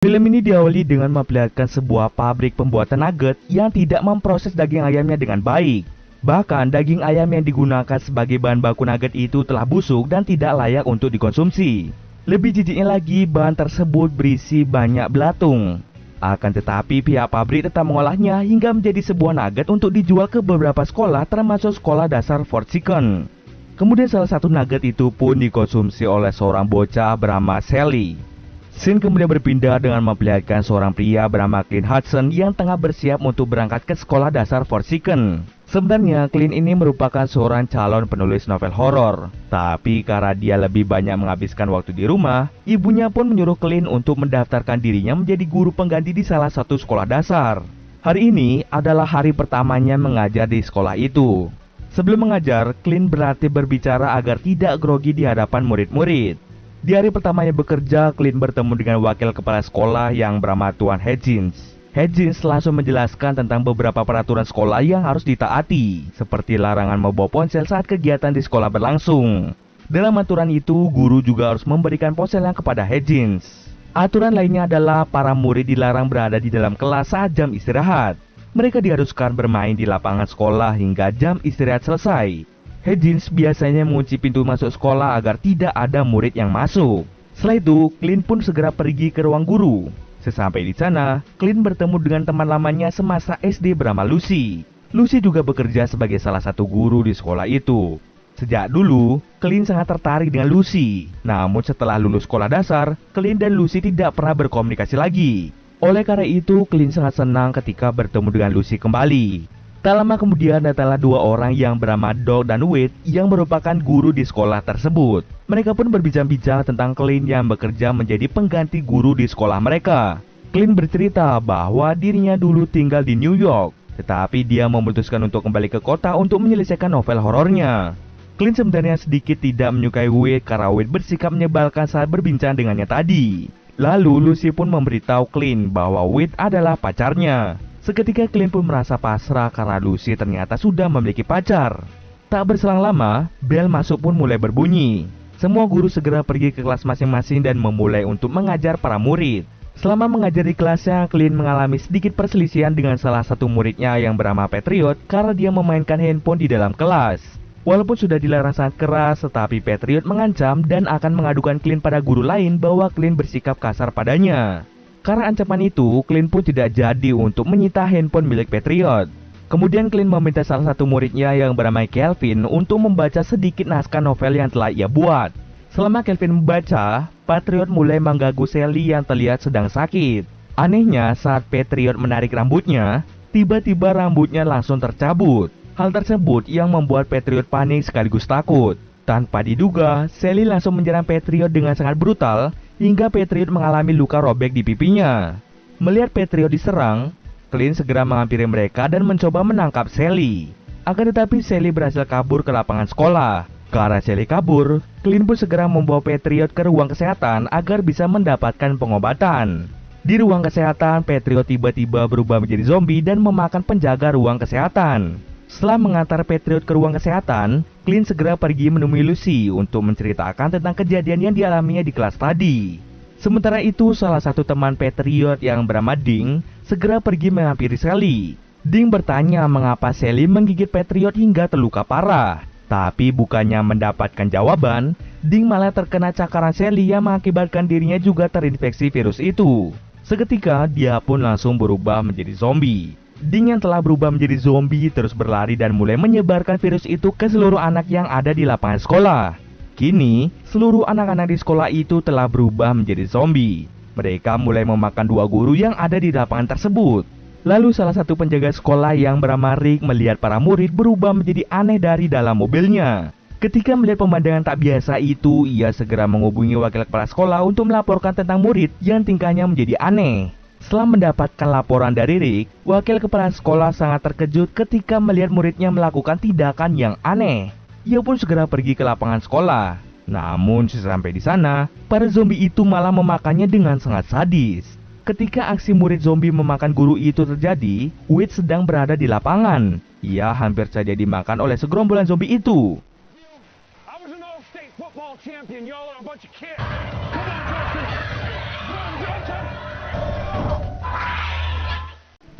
Film ini diawali dengan memperlihatkan sebuah pabrik pembuatan nugget yang tidak memproses daging ayamnya dengan baik. Bahkan daging ayam yang digunakan sebagai bahan baku nugget itu telah busuk dan tidak layak untuk dikonsumsi. Lebih jijiknya lagi, bahan tersebut berisi banyak belatung. Akan tetapi pihak pabrik tetap mengolahnya hingga menjadi sebuah nugget untuk dijual ke beberapa sekolah termasuk sekolah dasar Fort Chicken. Kemudian salah satu nugget itu pun dikonsumsi oleh seorang bocah bernama Sally. Scene kemudian berpindah dengan memperlihatkan seorang pria bernama Clint Hudson yang tengah bersiap untuk berangkat ke sekolah dasar Fort Chicken. Sebenarnya Clint ini merupakan seorang calon penulis novel horor, tapi karena dia lebih banyak menghabiskan waktu di rumah, ibunya pun menyuruh Clint untuk mendaftarkan dirinya menjadi guru pengganti di salah satu sekolah dasar. Hari ini adalah hari pertamanya mengajar di sekolah itu. Sebelum mengajar, Clint berlatih berbicara agar tidak grogi di hadapan murid-murid. Di hari pertamanya bekerja, Clint bertemu dengan wakil kepala sekolah yang bernama Tuan Hedgins. Hedgins langsung menjelaskan tentang beberapa peraturan sekolah yang harus ditaati, seperti larangan membawa ponsel saat kegiatan di sekolah berlangsung. Dalam aturan itu, guru juga harus memberikan ponselnya kepada Hedgins. Aturan lainnya adalah para murid dilarang berada di dalam kelas saat jam istirahat. Mereka diharuskan bermain di lapangan sekolah hingga jam istirahat selesai. Hedgins biasanya mengunci pintu masuk sekolah agar tidak ada murid yang masuk. Setelah itu, Clint pun segera pergi ke ruang guru. Sesampai di sana, Clint bertemu dengan teman lamanya semasa SD bernama Lucy. Lucy juga bekerja sebagai salah satu guru di sekolah itu. Sejak dulu, Clint sangat tertarik dengan Lucy. Namun setelah lulus sekolah dasar, Clint dan Lucy tidak pernah berkomunikasi lagi. Oleh karena itu, Clint sangat senang ketika bertemu dengan Lucy kembali. Tak lama kemudian datanglah dua orang yang bernama Doug dan Wade yang merupakan guru di sekolah tersebut. Mereka pun berbincang-bincang tentang Clint yang bekerja menjadi pengganti guru di sekolah mereka. Clint bercerita bahwa dirinya dulu tinggal di New York, tetapi dia memutuskan untuk kembali ke kota untuk menyelesaikan novel horornya. Clint sebenarnya sedikit tidak menyukai Wade karena Wade bersikap menyebalkan saat berbincang dengannya tadi. Lalu Lucy pun memberitahu Clint bahwa Wade adalah pacarnya. Seketika Clint pun merasa pasrah karena Lucy ternyata sudah memiliki pacar. Tak berselang lama, bel masuk pun mulai berbunyi. Semua guru segera pergi ke kelas masing-masing dan memulai untuk mengajar para murid. Selama mengajar di kelasnya, Clint mengalami sedikit perselisihan dengan salah satu muridnya yang bernama Patriot karena dia memainkan handphone di dalam kelas. Walaupun sudah dilarang sangat keras, tetapi Patriot mengancam dan akan mengadukan Clint pada guru lain bahwa Clint bersikap kasar padanya. Karena ancaman itu, Clint pun tidak jadi untuk menyita handphone milik Patriot. Kemudian Clint meminta salah satu muridnya yang bernama Kelvin untuk membaca sedikit naskah novel yang telah ia buat. Selama Kelvin membaca, Patriot mulai mengganggu Sally yang terlihat sedang sakit. Anehnya, saat Patriot menarik rambutnya, tiba-tiba rambutnya langsung tercabut. Hal tersebut yang membuat Patriot panik sekaligus takut. Tanpa diduga, Sally langsung menyerang Patriot dengan sangat brutal, hingga Patriot mengalami luka robek di pipinya. Melihat Patriot diserang, Clint segera menghampiri mereka dan mencoba menangkap Sally. Akan tetapi Sally berhasil kabur ke lapangan sekolah. Karena Sally kabur, Clint pun segera membawa Patriot ke ruang kesehatan agar bisa mendapatkan pengobatan. Di ruang kesehatan, Patriot tiba-tiba berubah menjadi zombie dan memakan penjaga ruang kesehatan. Setelah mengantar Patriot ke ruang kesehatan, Clint segera pergi menemui Lucy untuk menceritakan tentang kejadian yang dialaminya di kelas tadi. Sementara itu, salah satu teman Patriot yang bernama Ding segera pergi menghampiri Sally. Ding bertanya mengapa Sally menggigit Patriot hingga terluka parah. Tapi bukannya mendapatkan jawaban, Ding malah terkena cakaran Sally yang mengakibatkan dirinya juga terinfeksi virus itu. Seketika, dia pun langsung berubah menjadi zombie. Ding yang telah berubah menjadi zombie terus berlari dan mulai menyebarkan virus itu ke seluruh anak yang ada di lapangan sekolah. Kini, seluruh anak-anak di sekolah itu telah berubah menjadi zombie. Mereka mulai memakan dua guru yang ada di lapangan tersebut. Lalu salah satu penjaga sekolah yang bernama Rick melihat para murid berubah menjadi aneh dari dalam mobilnya. Ketika melihat pemandangan tak biasa itu, ia segera menghubungi wakil kepala sekolah untuk melaporkan tentang murid yang tingkahnya menjadi aneh. Setelah mendapatkan laporan dari Rick, wakil kepala sekolah sangat terkejut ketika melihat muridnya melakukan tindakan yang aneh. Ia pun segera pergi ke lapangan sekolah. Namun sesampai di sana, para zombie itu malah memakannya dengan sangat sadis. Ketika aksi murid zombie memakan guru itu terjadi, Wade sedang berada di lapangan. Ia hampir saja dimakan oleh segerombolan zombie itu.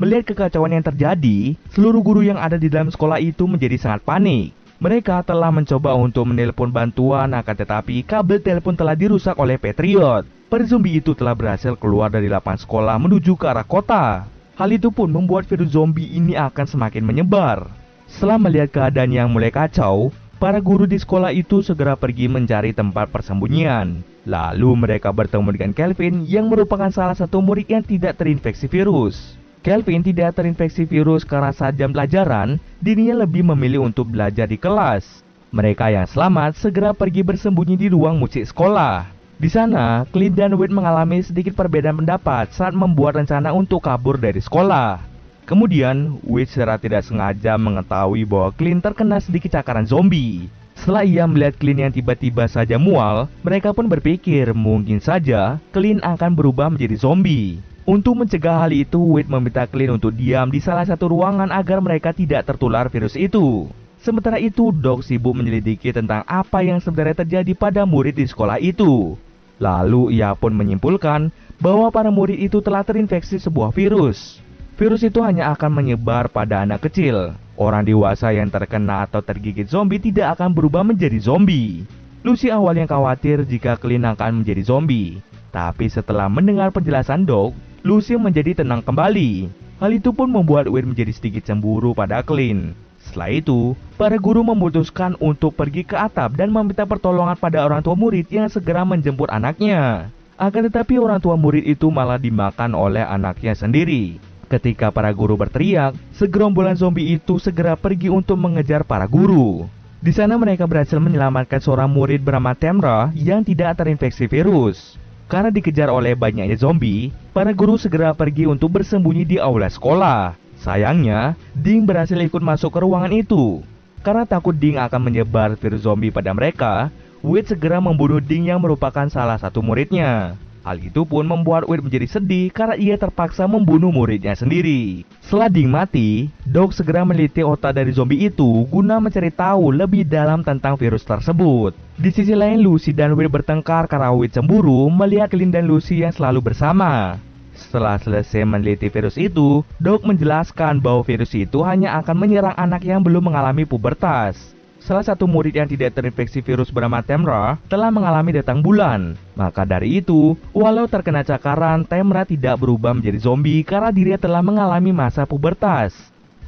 Melihat kekacauan yang terjadi, seluruh guru yang ada di dalam sekolah itu menjadi sangat panik. Mereka telah mencoba untuk menelpon bantuan, akan tetapi kabel telepon telah dirusak oleh Patriot. Para zombie itu telah berhasil keluar dari lapangan sekolah menuju ke arah kota. Hal itu pun membuat virus zombie ini akan semakin menyebar. Setelah melihat keadaan yang mulai kacau, para guru di sekolah itu segera pergi mencari tempat persembunyian. Lalu mereka bertemu dengan Kelvin yang merupakan salah satu murid yang tidak terinfeksi virus. Kelvin tidak terinfeksi virus karena saat jam pelajaran, dirinya lebih memilih untuk belajar di kelas. Mereka yang selamat segera pergi bersembunyi di ruang musik sekolah. Di sana, Clint dan Wade mengalami sedikit perbedaan pendapat saat membuat rencana untuk kabur dari sekolah. Kemudian, Wade secara tidak sengaja mengetahui bahwa Clint terkena sedikit cakaran zombie. Setelah ia melihat Clint yang tiba-tiba saja mual, mereka pun berpikir mungkin saja Clint akan berubah menjadi zombie. Untuk mencegah hal itu, Wade meminta Clint untuk diam di salah satu ruangan agar mereka tidak tertular virus itu. Sementara itu, Doc sibuk menyelidiki tentang apa yang sebenarnya terjadi pada murid di sekolah itu. Lalu ia pun menyimpulkan bahwa para murid itu telah terinfeksi sebuah virus. Virus itu hanya akan menyebar pada anak kecil. Orang dewasa yang terkena atau tergigit zombie tidak akan berubah menjadi zombie. Lucy awalnya khawatir jika Clint akan menjadi zombie. Tapi setelah mendengar penjelasan Doc, Lucy menjadi tenang kembali. Hal itu pun membuat Wade menjadi sedikit cemburu pada Clint. Setelah itu, para guru memutuskan untuk pergi ke atap dan meminta pertolongan pada orang tua murid yang segera menjemput anaknya. Akan tetapi orang tua murid itu malah dimakan oleh anaknya sendiri. Ketika para guru berteriak, segerombolan zombie itu segera pergi untuk mengejar para guru. Di sana mereka berhasil menyelamatkan seorang murid bernama Tamra yang tidak terinfeksi virus. Karena dikejar oleh banyaknya zombie, para guru segera pergi untuk bersembunyi di aula sekolah. Sayangnya, Ding berhasil ikut masuk ke ruangan itu. Karena takut Ding akan menyebar virus zombie pada mereka, Wade segera membunuh Ding yang merupakan salah satu muridnya. Hal itu pun membuat Wade menjadi sedih karena ia terpaksa membunuh muridnya sendiri. Setelah Ding mati, Doc segera meneliti otak dari zombie itu guna mencari tahu lebih dalam tentang virus tersebut. Di sisi lain, Lucy dan Wade bertengkar karena Wade cemburu melihat Clint dan Lucy yang selalu bersama. Setelah selesai meneliti virus itu, Doc menjelaskan bahwa virus itu hanya akan menyerang anak yang belum mengalami pubertas. Salah satu murid yang tidak terinfeksi virus bernama Tamra telah mengalami datang bulan. Maka dari itu, walau terkena cakaran, Tamra tidak berubah menjadi zombie karena dirinya telah mengalami masa pubertas.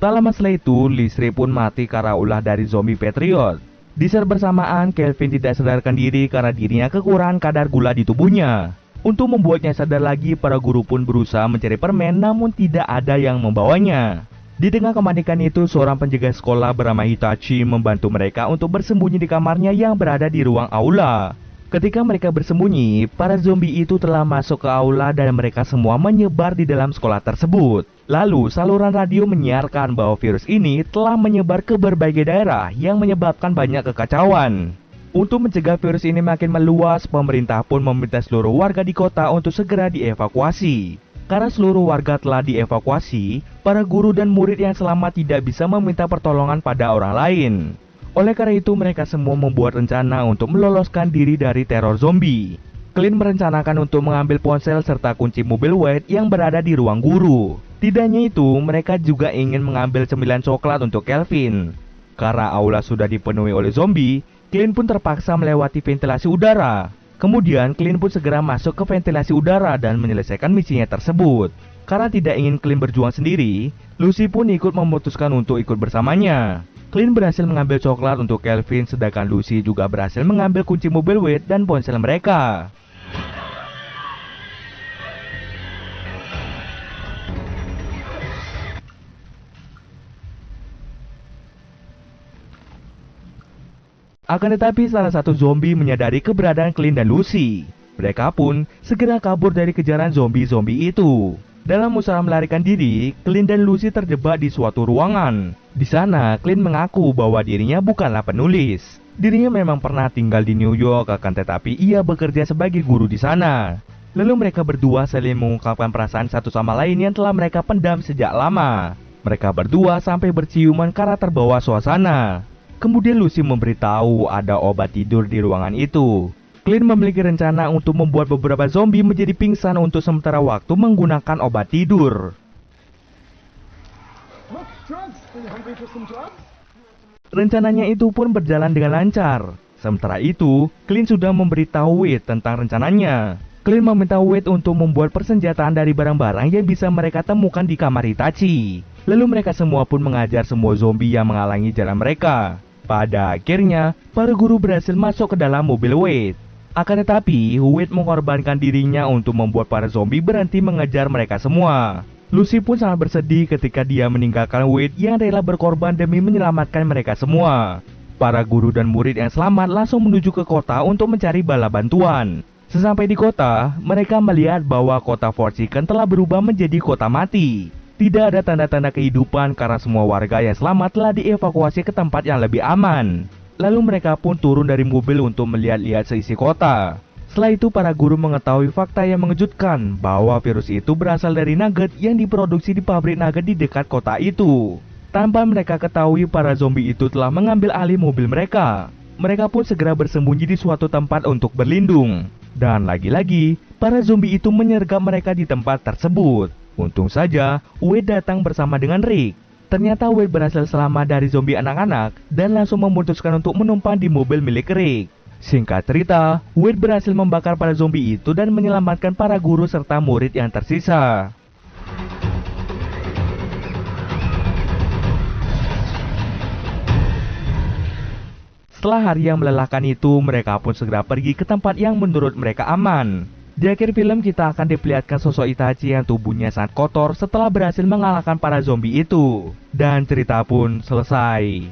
Tak lama setelah itu, Listri pun mati karena ulah dari zombie Patriot. Di saat bersamaan, Kelvin tidak sadarkan diri karena dirinya kekurangan kadar gula di tubuhnya. Untuk membuatnya sadar lagi, para guru pun berusaha mencari permen namun tidak ada yang membawanya. Di tengah kepanikan itu, seorang penjaga sekolah bernama Hitachi membantu mereka untuk bersembunyi di kamarnya yang berada di ruang aula. Ketika mereka bersembunyi, para zombie itu telah masuk ke aula dan mereka semua menyebar di dalam sekolah tersebut. Lalu, saluran radio menyiarkan bahwa virus ini telah menyebar ke berbagai daerah yang menyebabkan banyak kekacauan. Untuk mencegah virus ini makin meluas, pemerintah pun meminta seluruh warga di kota untuk segera dievakuasi. Karena seluruh warga telah dievakuasi, para guru dan murid yang selamat tidak bisa meminta pertolongan pada orang lain. Oleh karena itu, mereka semua membuat rencana untuk meloloskan diri dari teror zombie. Clint merencanakan untuk mengambil ponsel serta kunci mobil Wade yang berada di ruang guru. Tidak hanya itu, mereka juga ingin mengambil cemilan coklat untuk Kelvin. Karena aula sudah dipenuhi oleh zombie, Clint pun terpaksa melewati ventilasi udara. Kemudian Clint pun segera masuk ke ventilasi udara dan menyelesaikan misinya tersebut. Karena tidak ingin Clint berjuang sendiri, Lucy pun ikut memutuskan untuk ikut bersamanya. Clint berhasil mengambil coklat untuk Kelvin, sedangkan Lucy juga berhasil mengambil kunci mobil Wade dan ponsel mereka. Akan tetapi salah satu zombie menyadari keberadaan Clint dan Lucy. Mereka pun segera kabur dari kejaran zombie-zombie itu. Dalam usaha melarikan diri, Clint dan Lucy terjebak di suatu ruangan. Di sana, Clint mengaku bahwa dirinya bukanlah penulis. Dirinya memang pernah tinggal di New York, akan tetapi ia bekerja sebagai guru di sana. Lalu mereka berdua saling mengungkapkan perasaan satu sama lain yang telah mereka pendam sejak lama. Mereka berdua sampai berciuman karena terbawa suasana. Kemudian Lucy memberitahu ada obat tidur di ruangan itu. Clint memiliki rencana untuk membuat beberapa zombie menjadi pingsan untuk sementara waktu menggunakan obat tidur. Rencananya itu pun berjalan dengan lancar. Sementara itu, Clint sudah memberitahu Wade tentang rencananya. Clint meminta Wade untuk membuat persenjataan dari barang-barang yang bisa mereka temukan di kamar Itachi. Lalu mereka semua pun mengajar semua zombie yang menghalangi jalan mereka. Pada akhirnya, para guru berhasil masuk ke dalam mobil Wade. Akan tetapi, Wade mengorbankan dirinya untuk membuat para zombie berhenti mengejar mereka semua. Lucy pun sangat bersedih ketika dia meninggalkan Wade yang rela berkorban demi menyelamatkan mereka semua. Para guru dan murid yang selamat langsung menuju ke kota untuk mencari bala bantuan. Sesampai di kota, mereka melihat bahwa kota Forsaken telah berubah menjadi kota mati. Tidak ada tanda-tanda kehidupan karena semua warga yang selamat telah dievakuasi ke tempat yang lebih aman. Lalu mereka pun turun dari mobil untuk melihat-lihat seisi kota. Setelah itu para guru mengetahui fakta yang mengejutkan bahwa virus itu berasal dari nugget yang diproduksi di pabrik nugget di dekat kota itu. Tanpa mereka ketahui, para zombie itu telah mengambil alih mobil mereka. Mereka pun segera bersembunyi di suatu tempat untuk berlindung. Dan lagi-lagi, para zombie itu menyergap mereka di tempat tersebut. Untung saja, Wade datang bersama dengan Rick. Ternyata Wade berhasil selamat dari zombie anak-anak dan langsung memutuskan untuk menumpang di mobil milik Rick. Singkat cerita, Wade berhasil membakar para zombie itu dan menyelamatkan para guru serta murid yang tersisa. Setelah hari yang melelahkan itu, mereka pun segera pergi ke tempat yang menurut mereka aman. Di akhir film kita akan diperlihatkan sosok Itachi yang tubuhnya sangat kotor setelah berhasil mengalahkan para zombie itu. Dan cerita pun selesai.